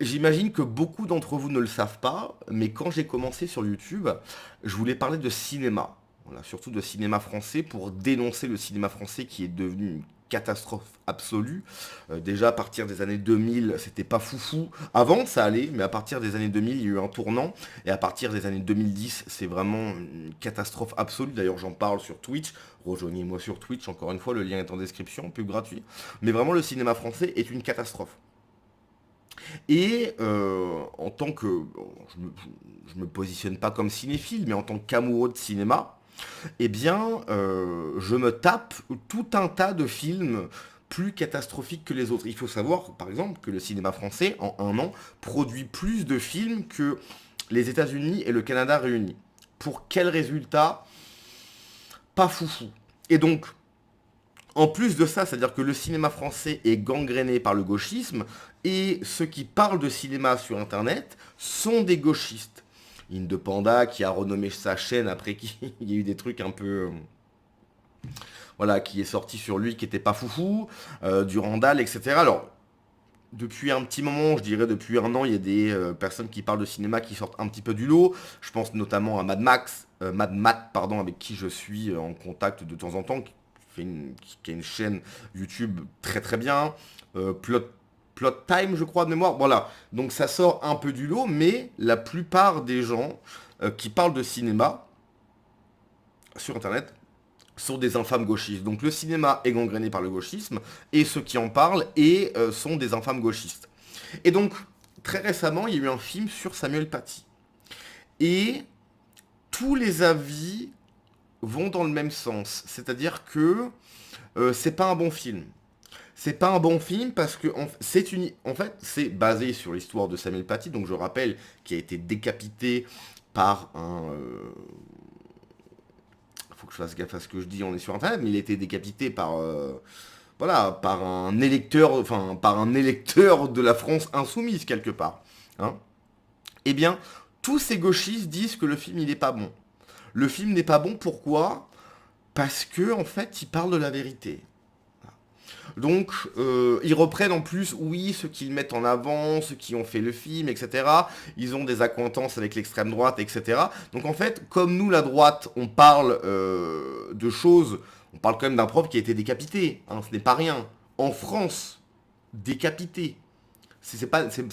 J'imagine que beaucoup d'entre vous ne le savent pas, mais quand j'ai commencé sur YouTube, je voulais parler de cinéma. Voilà, surtout de cinéma français pour dénoncer le cinéma français qui est devenu une catastrophe absolue. Déjà à partir des années 2000, c'était pas foufou. Avant ça allait, mais à partir des années 2000, il y a eu un tournant. Et à partir des années 2010, c'est vraiment une catastrophe absolue. D'ailleurs, j'en parle sur Twitch. Rejoignez-moi sur Twitch, encore une fois, le lien est en description, pub gratuit. Mais vraiment, le cinéma français est une catastrophe. Et en tant que... bon, je me positionne pas comme cinéphile, mais en tant qu'amoureux de cinéma, eh bien, je me tape tout un tas de films plus catastrophiques que les autres. Il faut savoir, par exemple, que le cinéma français, en un an, produit plus de films que les États-Unis et le Canada réunis. Pour quel résultat? Pas foufou. Et donc, en plus de ça, c'est-à-dire que le cinéma français est gangréné par le gauchisme, et ceux qui parlent de cinéma sur Internet sont des gauchistes. Indepanda qui a renommé sa chaîne après qu'il y a eu des trucs un peu... voilà, qui est sorti sur lui qui était pas foufou, Durandal, etc. Alors, depuis un petit moment, je dirais depuis un an, il y a des personnes qui parlent de cinéma qui sortent un petit peu du lot. Je pense notamment à Mad Matt, pardon, avec qui je suis en contact de temps en temps, qui a une chaîne YouTube très très bien. Plot Time, je crois, de mémoire. Voilà, donc ça sort un peu du lot, mais la plupart des gens qui parlent de cinéma sur Internet sont des infâmes gauchistes. Donc le cinéma est gangréné par le gauchisme, et ceux qui en parlent sont des infâmes gauchistes. Et donc, très récemment, il y a eu un film sur Samuel Paty. Et tous les avis vont dans le même sens. C'est-à-dire que c'est pas un bon film. C'est pas un bon film parce que en fait, c'est basé sur l'histoire de Samuel Paty, donc je rappelle, qui a été décapité par un... faut que je fasse gaffe à ce que je dis, on est sur Internet, mais il a été décapité par... voilà, par un électeur, enfin, par un électeur de la France insoumise, quelque part. Hein. Eh bien, tous ces gauchistes disent que le film, il n'est pas bon. Le film n'est pas bon, pourquoi? Parce que, en fait, il parle de la vérité. Donc, ils reprennent en plus, oui, ceux qu'ils mettent en avant, ceux qui ont fait le film, etc. Ils ont des accointances avec l'extrême droite, etc. Donc, en fait, comme nous, la droite, on parle de choses, on parle quand même d'un prof qui a été décapité. Hein, ce n'est pas rien. En France, décapité. C'est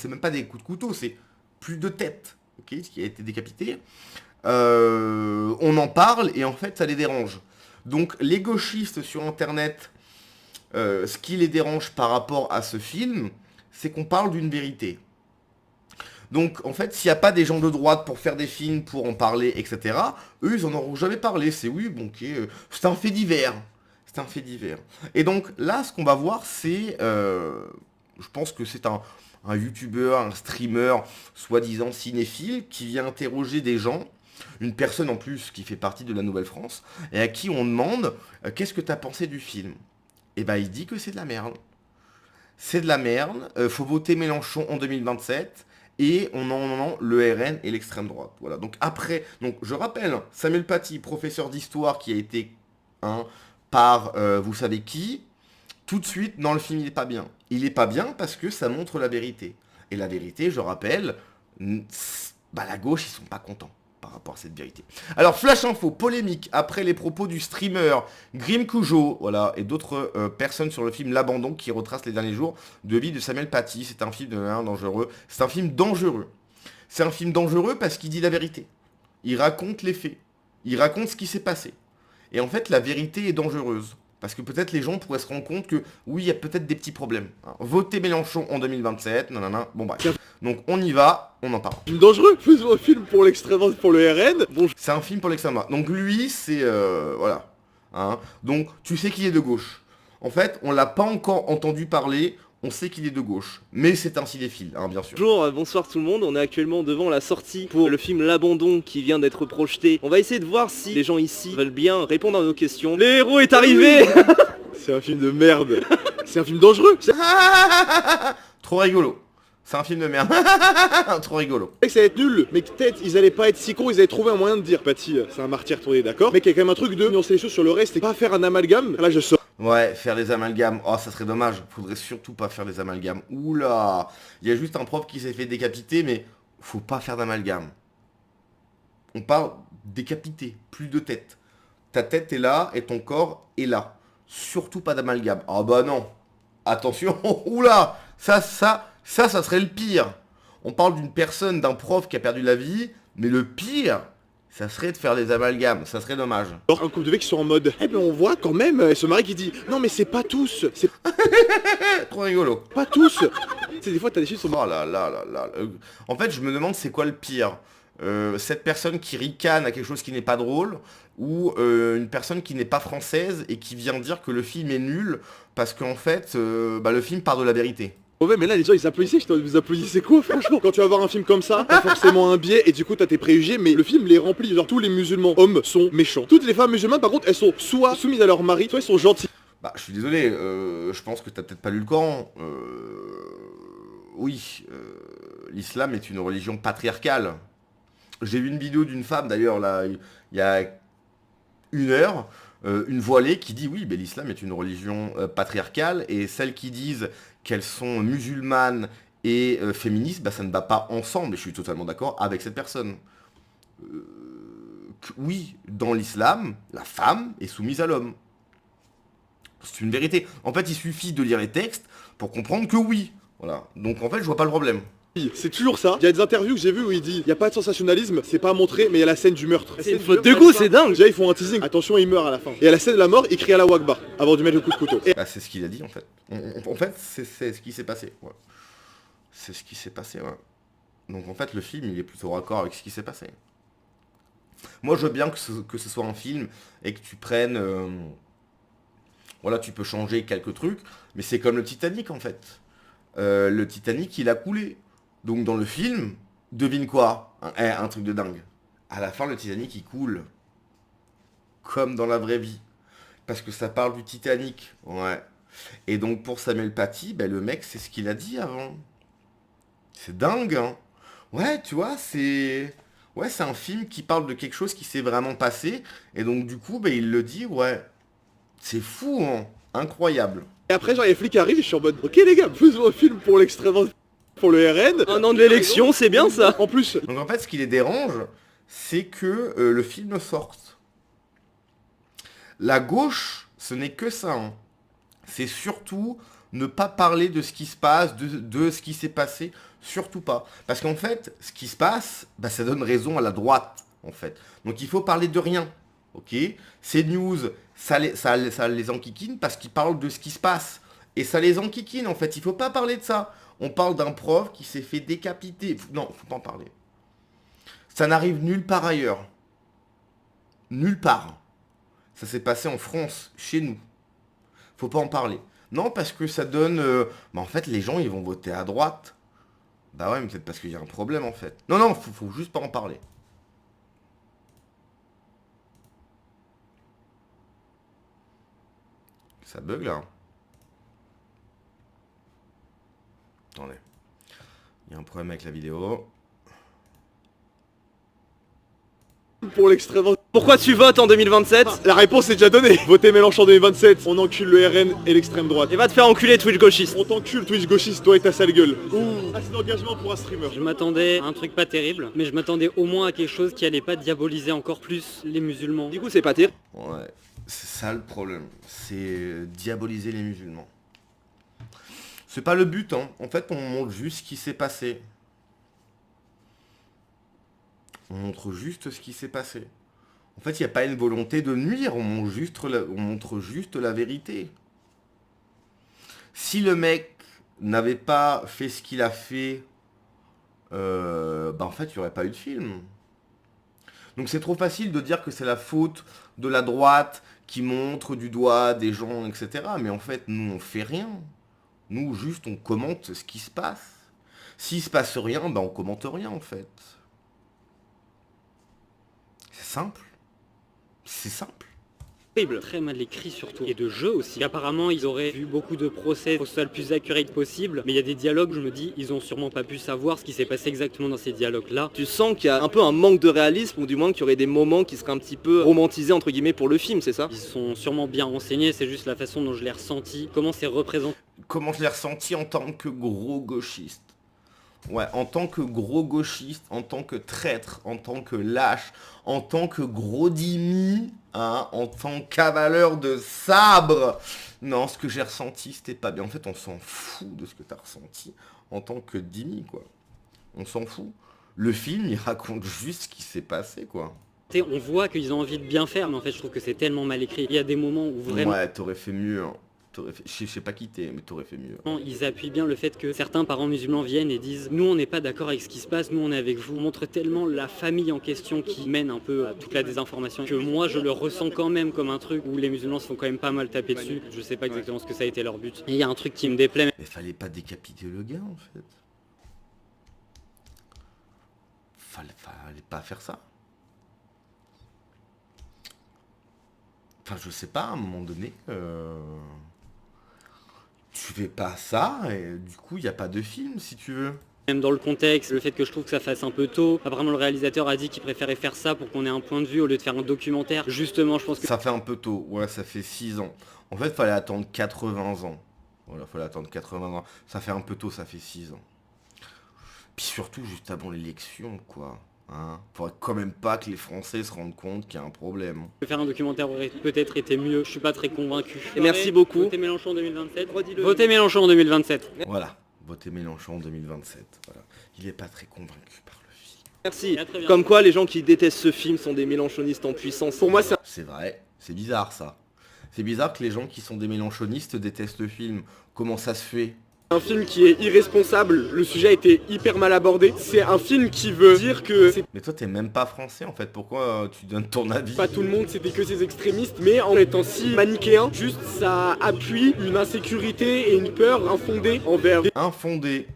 même pas des coups de couteau, c'est plus de tête, ok, qui a été décapité. On en parle et en fait, ça les dérange. Donc, les gauchistes sur Internet... ce qui les dérange par rapport à ce film, c'est qu'on parle d'une vérité. Donc, en fait, s'il n'y a pas des gens de droite pour faire des films, pour en parler, etc., eux, ils en auront jamais parlé. C'est oui, bon, ok, c'est un fait divers. C'est un fait divers. Et donc, là, ce qu'on va voir, c'est... je pense que c'est un youtubeur, un streamer, soi-disant cinéphile, qui vient interroger des gens, une personne en plus qui fait partie de la Nouvelle-France, et à qui on demande qu'est-ce que tu as pensé du film? Et ben il dit que c'est de la merde. C'est de la merde, faut voter Mélenchon en 2027, et on en le RN et l'extrême droite. Voilà, donc après, donc je rappelle, Samuel Paty, professeur d'histoire qui a été par vous savez qui, tout de suite, dans le film, il est pas bien. Il est pas bien parce que ça montre la vérité. Et la vérité, je rappelle, bah la gauche, ils sont pas contents par rapport à cette vérité. Alors, flash info, polémique, après les propos du streamer Grim Cujo, voilà, et d'autres personnes sur le film L'Abandon qui retrace les derniers jours de vie de Samuel Paty. C'est un film dangereux. C'est un film dangereux. C'est un film dangereux parce qu'il dit la vérité. Il raconte les faits. Il raconte ce qui s'est passé. Et en fait, la vérité est dangereuse. Parce que peut-être les gens pourraient se rendre compte que, oui, il y a peut-être des petits problèmes. Hein. Voter Mélenchon en 2027, nanana, bon bref. Donc on y va, on en parle. Film dangereux, faisons un film pour l'extrême droite, pour le RN. Bon, c'est un film pour l'extrême droite. Donc lui, c'est... voilà. Hein. Donc tu sais qu'il est de gauche. En fait, on l'a pas encore entendu parler, on sait qu'il est de gauche. Mais c'est un cinéphile, hein, bien sûr. Bonjour, bonsoir tout le monde, on est actuellement devant la sortie pour le film L'Abandon qui vient d'être projeté. On va essayer de voir si les gens ici veulent bien répondre à nos questions. Le héros est arrivé. C'est un film de merde. C'est un film dangereux. Trop rigolo. C'est un film de merde. Trop rigolo. Je sais que ça va être nul, mais peut-être ils allaient pas être si cons, ils allaient trouver un moyen de dire Paty, c'est un martyr tourné, d'accord, mais qu'il y a quand même un truc de nuancer les choses sur le reste et pas faire un amalgame. Là je sors. Ouais, faire des amalgames. Oh, ça serait dommage. Faudrait surtout pas faire des amalgames. Oula. Il y a juste un prof qui s'est fait décapiter, mais faut pas faire d'amalgame. On parle décapité, plus de tête. Ta tête est là et ton corps est là. Surtout pas d'amalgame. Ah bah non. Attention. Oula. Ça serait le pire. On parle d'une personne, d'un prof qui a perdu la vie, mais le pire, ça serait de faire des amalgames. Ça serait dommage. Alors, un couple de mecs qui sont en mode, eh ben on voit quand même ce mari qui dit, non mais c'est pas tous, c'est Trop rigolo. pas tous. C'est des fois t'as des filles qui sont Oh là là là là. En fait, je me demande c'est quoi le pire. Cette personne qui ricane à quelque chose qui n'est pas drôle ou une personne qui n'est pas française et qui vient dire que le film est nul parce qu'en fait, le film part de la vérité. mauvais, mais là les gens ils applaudissaient, je te vous applaudissez quoi franchement? Quand tu vas voir un film comme ça, t'as forcément un biais et du coup t'as tes préjugés, mais le film les remplit, genre tous les musulmans hommes sont méchants. Toutes les femmes musulmanes par contre elles sont soit soumises à leur mari, soit elles sont gentilles. Bah, je suis désolé, je pense que t'as peut-être pas lu le Coran. Oui, l'islam est une religion patriarcale. J'ai vu une vidéo d'une femme d'ailleurs là, il y a 1 heure, une voilée qui dit oui, mais l'islam est une religion patriarcale et celles qui disent qu'elles sont musulmanes et féministes, bah, ça ne va pas ensemble et je suis totalement d'accord avec cette personne. Oui, dans l'islam, la femme est soumise à l'homme. C'est une vérité. En fait, il suffit de lire les textes pour comprendre que oui. Voilà. Donc en fait, je vois pas le problème. C'est toujours ça. Il y a des interviews que j'ai vues où il dit, il y a pas de sensationnalisme, c'est pas montré, mais il y a la scène du meurtre. C'est une faute de goût, c'est dingue. Déjà ils font un teasing, attention il meurt à la fin. Et à la scène de la mort, il crie à la Wakbar avant de mettre le coup de couteau. Et Bah, c'est ce qu'il a dit en fait. En fait, c'est ce qui s'est passé. Ouais. C'est ce qui s'est passé, ouais. Donc en fait, le film, il est plutôt raccord avec ce qui s'est passé. Moi, je veux bien que ce soit un film et que tu prennes... voilà, tu peux changer quelques trucs, mais c'est comme le Titanic en fait. Le Titanic, il a coulé. Donc dans le film, devine quoi? Un truc de dingue. À la fin, le Titanic, il coule. Comme dans la vraie vie. Parce que ça parle du Titanic. Ouais. Et donc pour Samuel Paty, ben, le mec, c'est ce qu'il a dit avant. C'est dingue, hein. Ouais, tu vois, c'est... Ouais, c'est un film qui parle de quelque chose qui s'est vraiment passé. Et donc du coup, ben, il le dit, ouais. C'est fou, hein. Incroyable. après genre les flics arrivent et je suis en mode, ok les gars, faisons un film pour l'extrême pour le RN. Un an de l'élection, c'est bien ça. En plus, Donc en fait, ce qui les dérange, c'est que le film sorte. La gauche, ce n'est que ça, hein. C'est surtout ne pas parler de ce qui se passe, de ce qui s'est passé, surtout pas. Parce qu'en fait, ce qui se passe, bah, ça donne raison à la droite, en fait. Donc il faut parler de rien, ok? Ces news, ça les enquiquine parce qu'ils parlent de ce qui se passe. Et ça les enquiquine, en fait. Il faut pas parler de ça. On parle d'un prof qui s'est fait décapiter. Non, faut pas en parler. Ça n'arrive nulle part ailleurs. Nulle part. Ça s'est passé en France, chez nous. Faut pas en parler. Non, parce que ça donne... bah en fait, les gens, ils vont voter à droite. Bah ouais, mais peut-être parce qu'il y a un problème, en fait. Non, non, faut juste pas en parler. Ça bug, là. Attendez. Il y a un problème avec la vidéo. pour l'extrême Pourquoi tu votes en 2027? la réponse est déjà donnée. Votez Mélenchon 2027, on encule le RN et l'extrême droite. Et va te faire enculer Twitch gauchiste. On t'encule Twitch gauchiste, toi et ta sale gueule. Ouh, assez d'engagement pour un streamer. Je m'attendais à un truc pas terrible, mais je m'attendais au moins à quelque chose qui allait pas diaboliser encore plus les musulmans. Du coup, c'est pas terrible. Ouais, c'est ça le problème. C'est diaboliser les musulmans. C'est pas le but, hein. En fait, on montre juste ce qui s'est passé. On montre juste ce qui s'est passé. En fait, il n'y a pas une volonté de nuire, on montre juste la vérité. Si le mec n'avait pas fait ce qu'il a fait, bah en fait, il n'y aurait pas eu de film. Donc c'est trop facile de dire que c'est la faute de la droite qui montre du doigt des gens, etc. Mais en fait, nous, on fait rien. Nous, juste, on commente ce qui se passe. S'il se passe rien, bah on commente rien, en fait. C'est simple. C'est simple. Horrible. Très mal écrit surtout, et de jeu aussi. Apparemment ils auraient vu beaucoup de procès pour que ce soit le plus accurate possible, mais il y a des dialogues, je me dis, ils ont sûrement pas pu savoir ce qui s'est passé exactement dans ces dialogues là. Tu sens qu'il y a un peu un manque de réalisme, ou du moins qu'il y aurait des moments qui seraient un petit peu romantisés entre guillemets pour le film, c'est ça? Ils sont sûrement bien renseignés, c'est juste la façon dont je l'ai ressenti, comment c'est représenté. Comment je l'ai ressenti en tant que gros gauchiste. Ouais, en tant que gros gauchiste, en tant que traître, en tant que lâche, en tant que gros dimi, hein, en tant qu'avaleur de sabre. Non, ce que j'ai ressenti, c'était pas bien. En fait, on s'en fout de ce que t'as ressenti en tant que dimi, quoi. On s'en fout. Le film, il raconte juste ce qui s'est passé, quoi. On voit qu'ils ont envie de bien faire, mais en fait je trouve que c'est tellement mal écrit. Il y a des moments où vraiment... Ouais, t'aurais fait mieux, hein. Je sais pas qui t'es, mais t'aurais fait mieux. Ils appuient bien le fait que certains parents musulmans viennent et disent nous on n'est pas d'accord avec ce qui se passe, nous on est avec vous. On montre tellement la famille en question qui mène un peu à toute la désinformation que moi je le ressens quand même comme un truc où les musulmans se font quand même pas mal taper dessus. Je sais pas exactement ce que ça a été leur but. Et il y a un truc qui me déplaît. Mais fallait pas décapiter le gars en fait. Fallait pas faire ça. Enfin je sais pas, à un moment donné... Tu fais pas ça et du coup il n'y a pas de film si tu veux. Même dans le contexte, le fait que je trouve que ça fasse un peu tôt. Apparemment le réalisateur a dit qu'il préférait faire ça pour qu'on ait un point de vue au lieu de faire un documentaire. Justement je pense que... Ça fait un peu tôt, ouais ça fait 6 ans. En fait fallait attendre 80 ans. Voilà, fallait attendre 80 ans. Ça fait un peu tôt, ça fait 6 ans. Puis surtout juste avant l'élection quoi. Hein, faudrait quand même pas que les Français se rendent compte qu'il y a un problème. Faire un documentaire aurait peut-être été mieux, je suis pas très convaincu. Et merci beaucoup. Votez Mélenchon en 2027. Votez Mélenchon en 2027. Voilà, votez Mélenchon en 2027. Voilà. Il est pas très convaincu par le film. Merci. À très bientôt. Comme quoi les gens qui détestent ce film sont des mélenchonistes en puissance. Pour moi, c'est C'est vrai, c'est bizarre ça. C'est bizarre que les gens qui sont des mélenchonistes détestent le film. Comment ça se fait? un film qui est irresponsable. Le sujet a été hyper mal abordé. C'est un film qui veut dire que c'est Mais toi t'es même pas français en fait, pourquoi tu donnes ton avis? pas tout le monde, c'était que ces extrémistes, mais en étant si manichéen, juste ça appuie une insécurité et une peur infondée envers Infondé,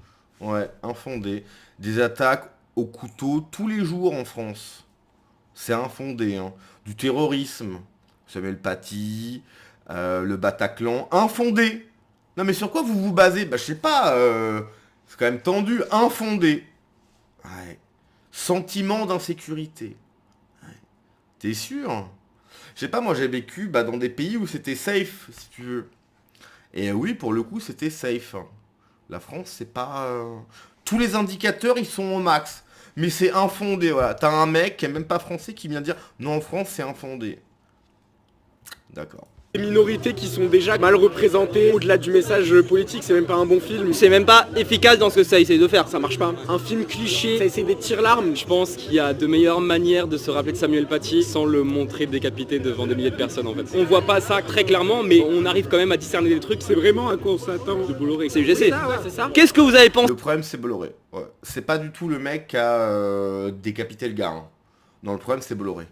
ouais, infondé. Des attaques au couteau tous les jours en France. C'est infondé, hein. Du terrorisme. Samuel Paty, le Bataclan, infondé. Non mais sur quoi vous vous basez? Bah je sais pas, c'est quand même tendu, infondé. Ouais. Sentiment d'insécurité. Ouais. T'es sûr? Je sais pas, moi j'ai vécu dans des pays où c'était safe, si tu veux. Et oui, pour le coup, c'était safe. La France, c'est pas... Tous les indicateurs, ils sont au max. Mais c'est infondé, voilà. T'as un mec qui est même pas français qui vient dire « Non, en France, c'est infondé. » D'accord. des minorités qui sont déjà mal représentées. Au-delà du message politique, c'est même pas un bon film. C'est même pas efficace dans ce que ça essaie de faire. Ça marche pas. Un film cliché, ça essaie des tire-larmes. Je pense qu'il y a de meilleures manières de se rappeler de Samuel Paty sans le montrer décapité devant des milliers de personnes en fait. On voit pas ça très clairement, mais on arrive quand même à discerner des trucs. C'est vraiment à quoi on s'attend de Bolloré. C'est UGC. C'est ça. Qu'est-ce que vous avez pensé? Le problème, c'est Bolloré. Ouais. C'est pas du tout le mec qui a décapité le gars. Hein. Non, le problème, c'est Bolloré.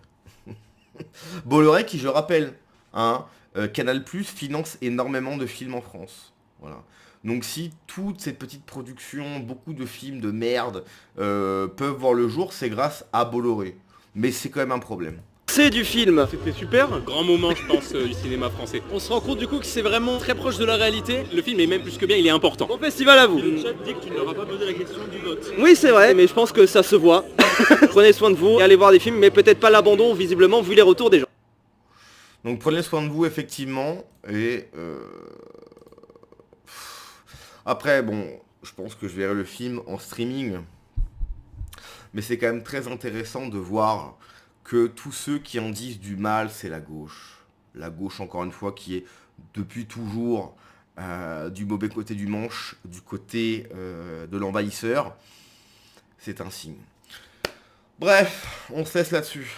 Bolloré qui, je rappelle, hein, Canal+ finance énormément de films en France. Voilà. Donc si toutes ces petites productions, beaucoup de films de merde peuvent voir le jour, c'est grâce à Bolloré. Mais c'est quand même un problème. C'est du film. C'était super. Grand moment je pense du cinéma français. On se rend compte du coup que c'est vraiment très proche de la réalité. Le film est même plus que bien, il est important. Bon festival à vous. Le chat dit que tu ne leur as pas posé la question du vote. Oui c'est vrai, mais je pense que ça se voit. Prenez soin de vous et allez voir des films, mais peut-être pas l'abandon visiblement vu les retours des gens. Donc prenez soin de vous effectivement. Et après bon, je pense que je verrai le film en streaming. Mais c'est quand même très intéressant de voir que tous ceux qui en disent du mal, c'est la gauche. La gauche, encore une fois, qui est depuis toujours du mauvais côté du manche, du côté de l'envahisseur. C'est un signe. Bref, on se laisse là-dessus.